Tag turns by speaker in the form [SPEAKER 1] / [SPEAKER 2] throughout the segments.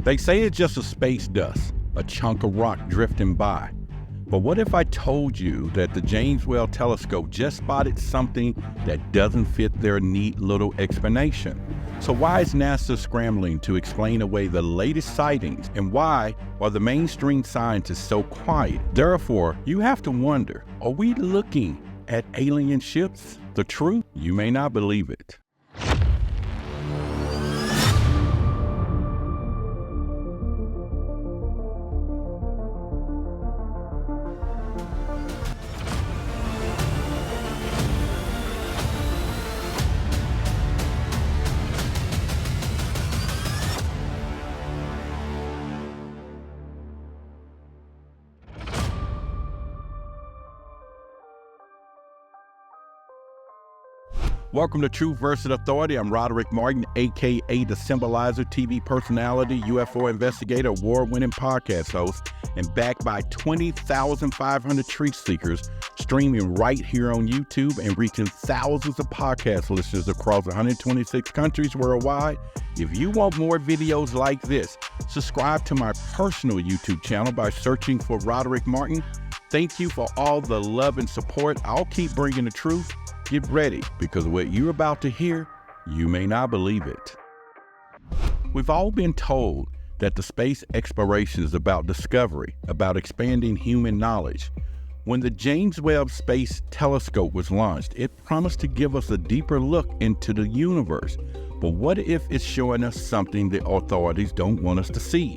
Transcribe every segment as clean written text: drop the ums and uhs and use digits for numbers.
[SPEAKER 1] They say it's just a space dust, a chunk of rock drifting by. But what if I told you that the James Webb Telescope just spotted something that doesn't fit their neat little explanation? So why is NASA scrambling to explain away the latest sightings, and why are the mainstream scientists so quiet? Therefore, you have to wonder, are we looking at alien ships? The truth? You may not believe it. Welcome to Truth vs. Authority. I'm Roderick Martin, aka the Symbolizer, TV personality, UFO investigator, award-winning podcast host, and backed by 20,500 truth seekers, streaming right here on YouTube and reaching thousands of podcast listeners across 126 countries worldwide. If you want more videos like this, subscribe to my personal YouTube channel by searching for Roderick Martin. Thank you for all the love and support. I'll keep bringing the truth. Get ready, because what you're about to hear, you may not believe it. We've all been told that the space exploration is about discovery, about expanding human knowledge. When the James Webb Space Telescope was launched, it promised to give us a deeper look into the universe. But what if it's showing us something the authorities don't want us to see?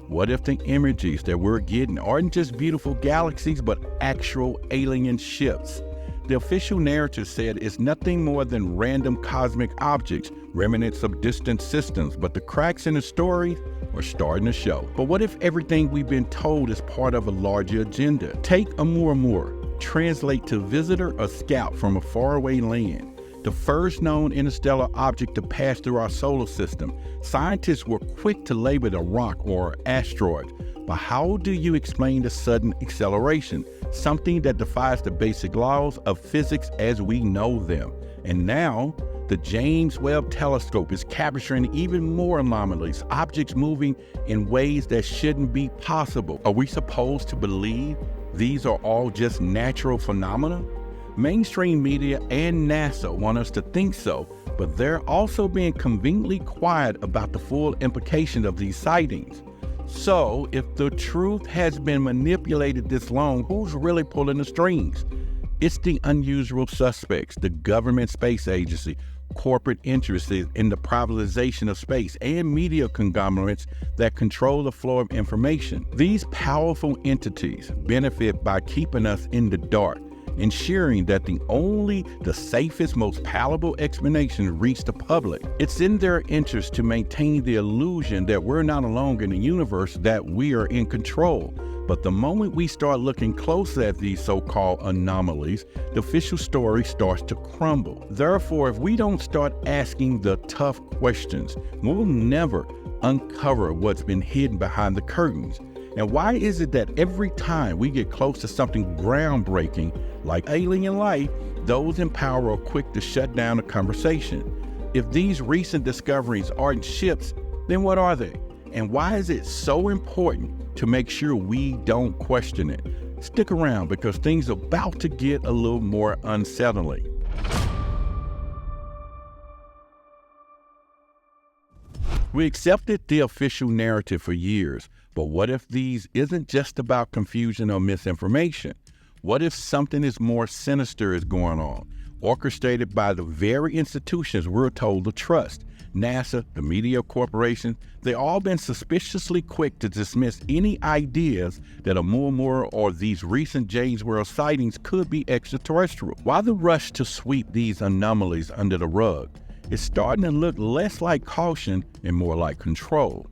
[SPEAKER 1] What if the images that we're getting aren't just beautiful galaxies, but actual alien ships? The official narrative said it's nothing more than random cosmic objects, remnants of distant systems, but the cracks in the story are starting to show. But what if everything we've been told is part of a larger agenda? Take Oumuamua, translate to visitor or scout from a faraway land, the first known interstellar object to pass through our solar system. Scientists were quick to label it a rock or asteroid. But how do you explain the sudden acceleration? Something that defies the basic laws of physics as we know them. And now, the James Webb Telescope is capturing even more anomalies, objects moving in ways that shouldn't be possible. Are we supposed to believe these are all just natural phenomena? Mainstream media and NASA want us to think so, but they're also being conveniently quiet about the full implication of these sightings. So, if the truth has been manipulated this long, who's really pulling the strings? It's the unusual suspects, the government space agency, corporate interests in the privatization of space, and media conglomerates that control the flow of information. These powerful entities benefit by keeping us in the dark, ensuring that the safest, most palatable explanation reach the public. It's in their interest to maintain the illusion that we're not alone in the universe, that we are in control. But the moment we start looking closer at these so-called anomalies, the official story starts to crumble. Therefore, if we don't start asking the tough questions, we'll never uncover what's been hidden behind the curtains. And why is it that every time we get close to something groundbreaking, like alien life, those in power are quick to shut down the conversation? If these recent discoveries aren't ships, then what are they? And why is it so important to make sure we don't question it? Stick around, because things are about to get a little more unsettling. We accepted the official narrative for years, but what if these isn't just about confusion or misinformation? What if something is more sinister is going on, orchestrated by the very institutions we're told to trust? NASA, the media corporations, they've all been suspiciously quick to dismiss any ideas that Oumuamua or these recent James Webb sightings could be extraterrestrial. Why the rush to sweep these anomalies under the rug? It's starting to look less like caution and more like control.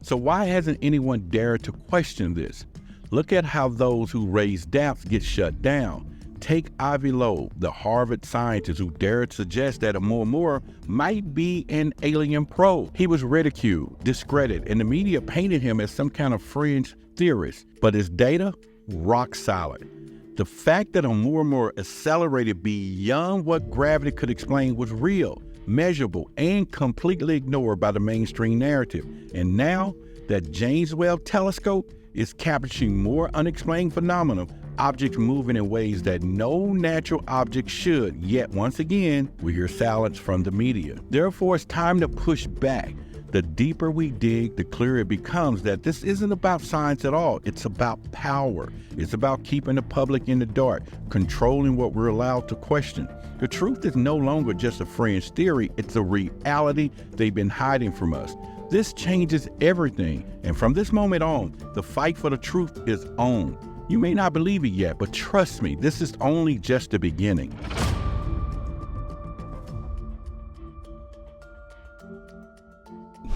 [SPEAKER 1] So why hasn't anyone dared to question this? Look at how those who raise doubts get shut down. Take Epilogue, the Harvard scientist who dared suggest that Oumuamua might be an alien probe. He was ridiculed, discredited, and the media painted him as some kind of fringe theorist. But his data, rock solid. The fact that Oumuamua accelerated beyond what gravity could explain was real, measurable, and completely ignored by the mainstream narrative. And now, that James Webb Telescope is capturing more unexplained phenomena, objects moving in ways that no natural object should. Yet once again, we hear silence from the media. Therefore, it's time to push back. The deeper we dig, the clearer it becomes that this isn't about science at all. It's about power. It's about keeping the public in the dark, controlling what we're allowed to question. The truth is no longer just a fringe theory. It's a reality they've been hiding from us. This changes everything. And from this moment on, the fight for the truth is on. You may not believe it yet, but trust me, this is only just the beginning.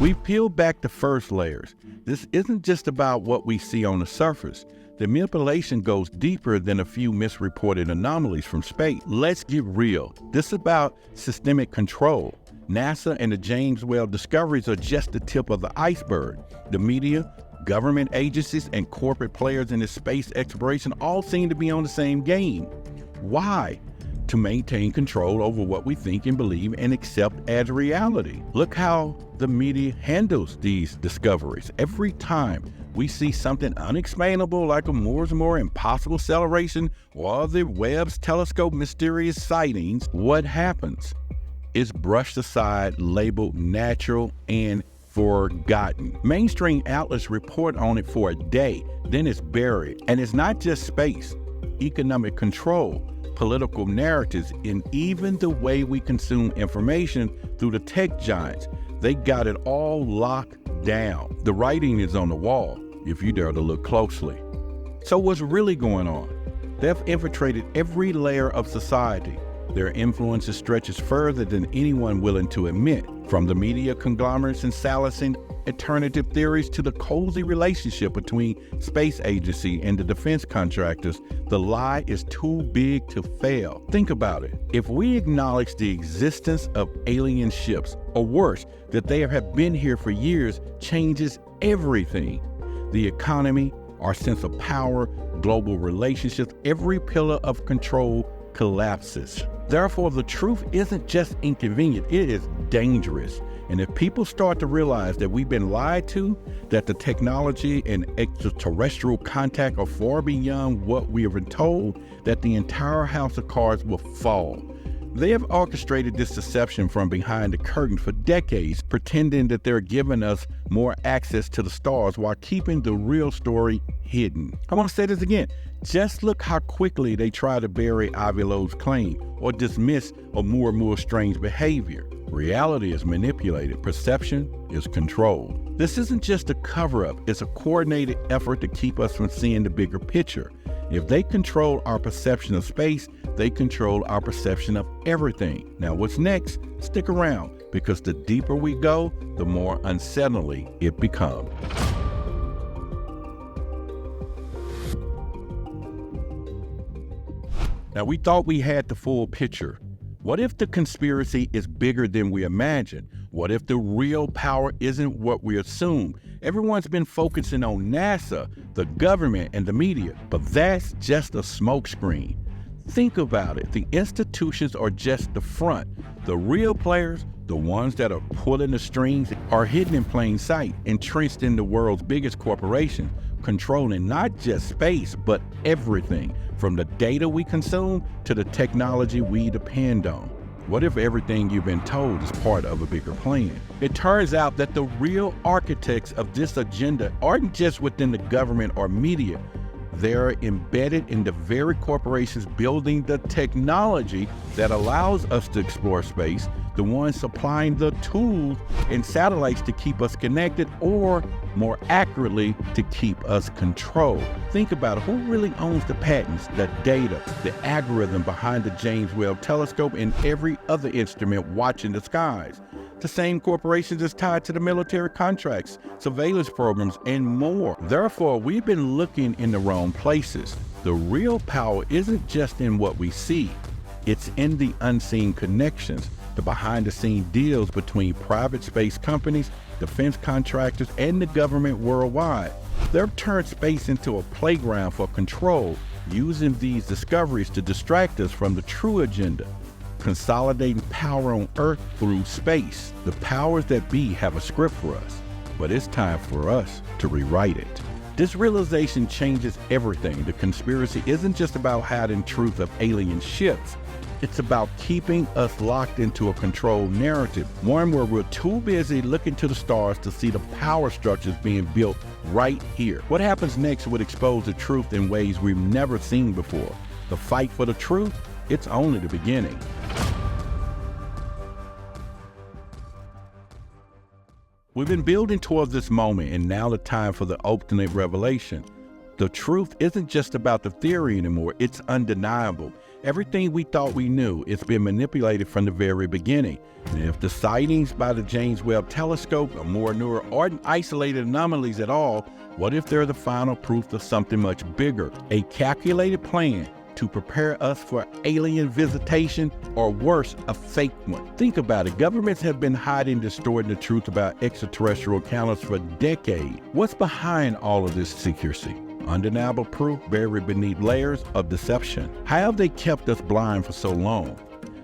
[SPEAKER 1] We've peeled back the first layers. This isn't just about what we see on the surface. The manipulation goes deeper than a few misreported anomalies from space. Let's get real. This is about systemic control. NASA and the James Webb discoveries are just the tip of the iceberg. The media, government agencies, and corporate players in this space exploration all seem to be on the same game. Why? To maintain control over what we think and believe and accept as reality. Look how the media handles these discoveries. Every time we see something unexplainable like a Moore's Law impossible acceleration or the Webb's telescope mysterious sightings, what happens? It's brushed aside, labeled natural and forgotten. Mainstream outlets report on it for a day, then it's buried. And it's not just space, economic control, political narratives, and even the way we consume information through the tech giants. They got it all locked down. The writing is on the wall, if you dare to look closely. So what's really going on? They've infiltrated every layer of society. Their influence stretches further than anyone willing to admit. From the media conglomerates and silencing alternative theories to the cozy relationship between space agency and the defense contractors, the lie is too big to fail. Think about it. If we acknowledge the existence of alien ships, or worse, that they have been here for years, changes everything. The economy, our sense of power, global relationships, every pillar of control collapses. Therefore, the truth isn't just inconvenient, it is dangerous. And if people start to realize that we've been lied to, that the technology and extraterrestrial contact are far beyond what we have been told, that the entire house of cards will fall. They have orchestrated this deception from behind the curtain for decades, pretending that they're giving us more access to the stars while keeping the real story hidden. I want to say this again. Just look how quickly they try to bury Epilogue's claim or dismiss Oumuamua's strange behavior. Reality is manipulated. Perception is controlled. This isn't just a cover-up. It's a coordinated effort to keep us from seeing the bigger picture. If they control our perception of space, they control our perception of everything. Now, what's next? Stick around, because the deeper we go, the more unsettling it becomes. Now, we thought we had the full picture. What if the conspiracy is bigger than we imagine? What if the real power isn't what we assume? Everyone's been focusing on NASA, the government, and the media, but that's just a smokescreen. Think about it. The institutions are just the front. The real players, the ones that are pulling the strings, are hidden in plain sight, entrenched in the world's biggest corporation, controlling not just space, but everything, from the data we consume to the technology we depend on. What if everything you've been told is part of a bigger plan? It turns out that the real architects of this agenda aren't just within the government or media. They're embedded in the very corporations building the technology that allows us to explore space, the ones supplying the tools and satellites to keep us connected, or more accurately, to keep us controlled. Think about it. Who really owns the patents, the data, the algorithm behind the James Webb Telescope and every other instrument watching the skies? The same corporations is tied to the military contracts, surveillance programs, and more. Therefore, we've been looking in the wrong places. The real power isn't just in what we see. It's in the unseen connections, the behind-the-scenes deals between private space companies, defense contractors, and the government worldwide. They've turned space into a playground for control, using these discoveries to distract us from the true agenda. Consolidating power on Earth through space. The powers that be have a script for us. but it's time for us to rewrite it. This realization changes everything. The conspiracy isn't just about hiding truth of alien ships. It's about keeping us locked into a controlled narrative, one where we're too busy looking to the stars to see the power structures being built right here. What happens next would expose the truth in ways we've never seen before. The fight for the truth, it's only the beginning. We've been building towards this moment, and now the time for the ultimate revelation. The truth isn't just about the theory anymore, it's undeniable. Everything we thought we knew, it's been manipulated from the very beginning. And if the sightings by the James Webb Telescope are more newer or isolated anomalies at all, what if they're the final proof of something much bigger? A calculated plan to prepare us for alien visitation, or worse, a fake one. Think about it. Governments have been hiding, distorting the truth about extraterrestrial encounters for decades. What's behind all of this secrecy? Undeniable proof buried beneath layers of deception. How have they kept us blind for so long?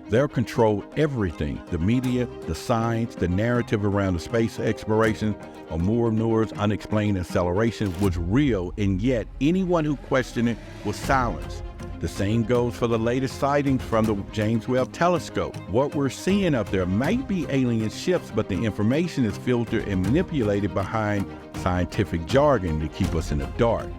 [SPEAKER 1] They'll control everything: the media, the science, the narrative around the space exploration. Oumuamua's unexplained acceleration was real, and yet anyone who questioned it was silenced. The same goes for the latest sightings from the James Webb Telescope. What we're seeing up there might be alien ships, but the information is filtered and manipulated behind scientific jargon to keep us in the dark.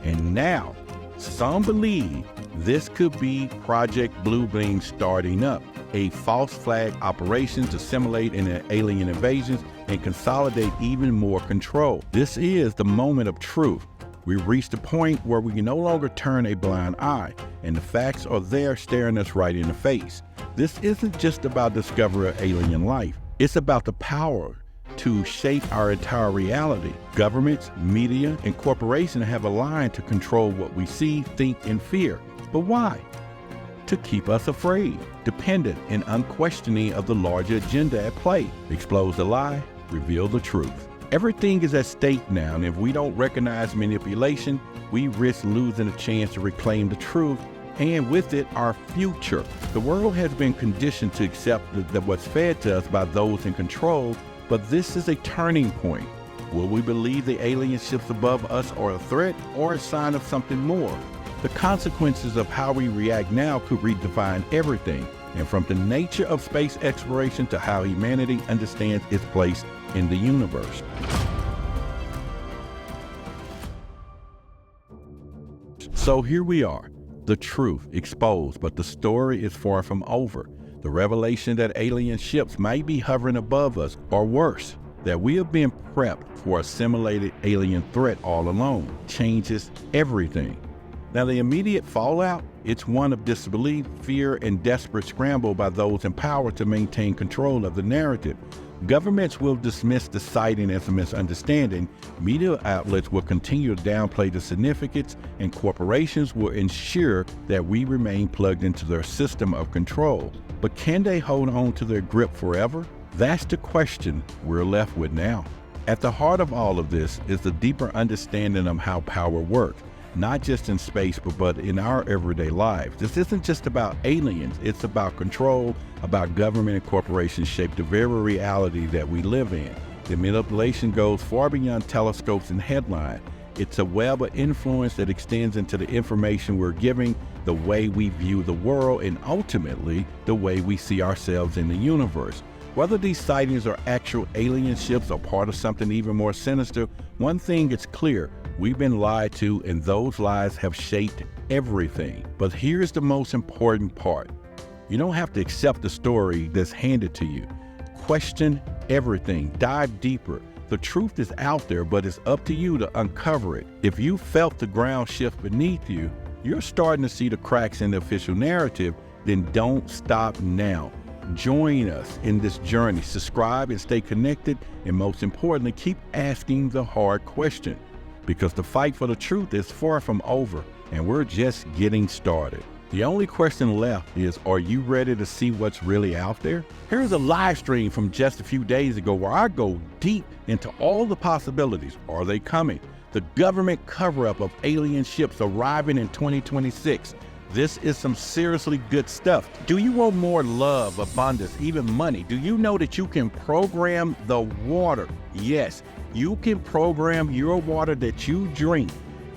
[SPEAKER 1] And now, some believe this could be Project Bluebeam starting up, a false flag operation to simulate an alien invasion and consolidate even more control. This is the moment of truth. We've reached a point where we can no longer turn a blind eye, and the facts are there staring us right in the face. This isn't just about discovering alien life. It's about the power to shape our entire reality. Governments, media, and corporations have aligned to control what we see, think, and fear. But why? To keep us afraid, dependent, and unquestioning of the larger agenda at play. Expose the lie, reveal the truth. Everything is at stake now, and if we don't recognize manipulation, we risk losing a chance to reclaim the truth, and with it, our future. The world has been conditioned to accept what's fed to us by those in control, but this is a turning point. Will we believe the alien ships above us are a threat or a sign of something more? The consequences of how we react now could redefine everything, and from the nature of space exploration to how humanity understands its place in the universe. So here we are, the truth exposed, but the story is far from over. The revelation that alien ships might be hovering above us, or worse, that we have been prepped for a simulated alien threat all along, changes everything. Now, the immediate fallout, it's one of disbelief, fear, and desperate scramble by those in power to maintain control of the narrative. Governments will dismiss the sighting as a misunderstanding, media outlets will continue to downplay the significance, and corporations will ensure that we remain plugged into their system of control. But can they hold on to their grip forever? That's the question we're left with now. At the heart of all of this is the deeper understanding of how power works, not just in space, but in our everyday lives. This isn't just about aliens, it's about control, about government and corporations shape the very reality that we live in. The manipulation goes far beyond telescopes and headlines. It's a web of influence that extends into the information we're giving, the way we view the world, and ultimately, the way we see ourselves in the universe. Whether these sightings are actual alien ships or part of something even more sinister, one thing is clear: we've been lied to, and those lies have shaped everything. But here's the most important part. You don't have to accept the story that's handed to you. Question everything, dive deeper. The truth is out there, but it's up to you to uncover it. If you felt the ground shift beneath you, you're starting to see the cracks in the official narrative, then don't stop now. Join us in this journey. Subscribe and stay connected, and most importantly, keep asking the hard question, because the fight for the truth is far from over, and we're just getting started. The only question left is, are you ready to see what's really out there? Here's a live stream from just a few days ago where I go deep into all the possibilities. Are they coming? The government cover-up of alien ships arriving in 2026. This is some seriously good stuff. Do you want more love, abundance, even money? Do you know that you can program the water? Yes, you can program your water that you drink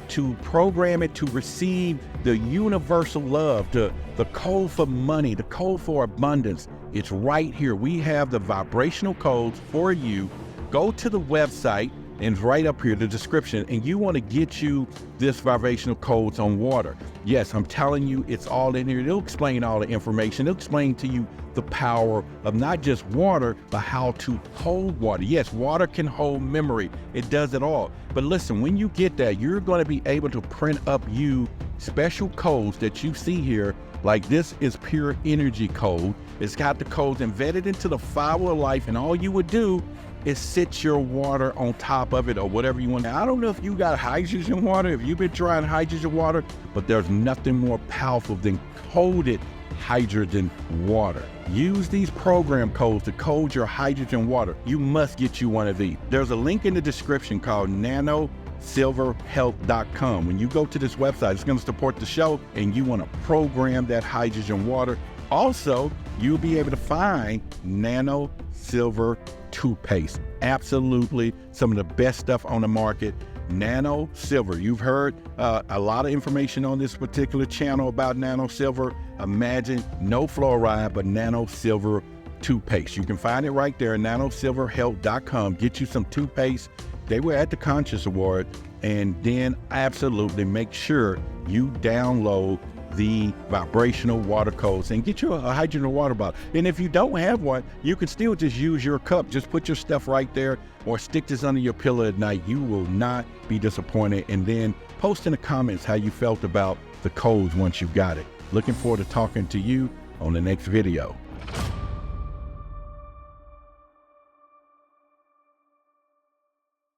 [SPEAKER 1] to program it to receive the universal love, the code for money, the code for abundance. It's right here. We have the vibrational codes for you. Go to the website, and it's right up here, the description, and you want to get you this vibrational codes on water. Yes, I'm telling you, it's all in here. It'll explain all the information. It'll explain to you the power of not just water, but how to hold water. Yes, water can hold memory. It does it all. But listen, when you get that, you're going to be able to print up you special codes that you see here. Like this is pure energy code. It's got the codes embedded into the fiber of life, and all you would do is sit your water on top of it or whatever you want. Now, I don't know if you got hydrogen water, if you've been trying hydrogen water, but there's nothing more powerful than coded hydrogen water. Use these program codes to code your hydrogen water. You must get you one of these. There's a link in the description called nanosilverhealth.com. When you go to this website, it's going to support the show, and you want to program that hydrogen water. Also, you'll be able to find Nano Silver Toothpaste. Absolutely some of the best stuff on the market. Nano Silver. You've heard a lot of information on this particular channel about Nano Silver. Imagine no fluoride, but Nano Silver Toothpaste. You can find it right there, nanosilverhealth.com. Get you some toothpaste. They were at the Conscious Award. And then absolutely make sure you download the vibrational water codes and get you a hydrogen water bottle. And if you don't have one, you can still just use your cup. Just put your stuff right there or stick this under your pillow at night. You will not be disappointed. And then post in the comments how you felt about the codes once you got it. Looking forward to talking to you on the next video.